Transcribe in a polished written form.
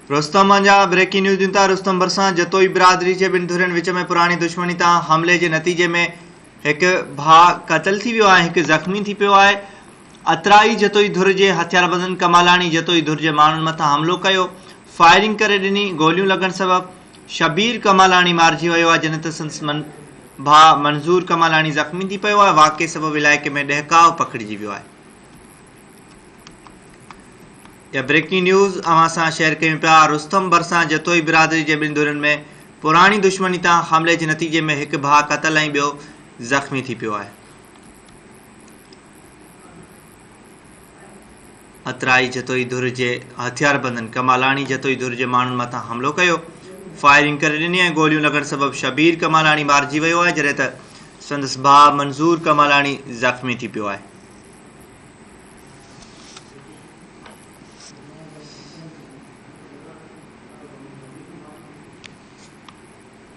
रुस्तम जा breaking news ॾियूं था। रुस्तम भरिसां जतोई बिरादरी जे ॿिनि धुरियुनि विच में पुराणी दुश्मनी तां हमले जे नतीजे में हिकु भाउ क़तल थी वियो आहे, हिकु ज़ख़्मी थी पियो आहे। अतराई जतोई धुर जे हथियारबंद कमालाणी जतोई धुर जे माण्हुनि मथां हमलो कयो, फायरिंग करे ॾिनी। गोलियूं लॻण सबबि शबीर कमालाणी मारिजी वियो आहे, जॾहिं त संदसि भाउ मंज़ूर कमालाणी ज़ख़्मी थी पियो आहे। वाक़े सबबि इलाइक़े में ॾहकाव पखिड़िजी वियो आहे। या ब्रेकिंग न्यूज़ अवां सां शेयर कयूं पिया। रुस्तम भरिसां जतोई बिरादरी जे ॿिनि धुरियुनि में पुराणी दुश्मनी तां हमले जे नतीजे में हिकु भाउ क़तल ऐं ॿियो ज़ख़्मी थी पियो आहे। अतराई जतोई धुर जे हथियारबंदनि कमालाणी जतोई धुर जे माण्हुनि मथां हमलो कयो, फायरिंग करे ॾिनी ऐं गोलियूं लॻण सबबि शबीर कमालाणी मारिजी वियो आहे, जॾहिं त संदसि भाउ मंज़ूर कमालाणी ज़ख़्मी थी पियो आहे।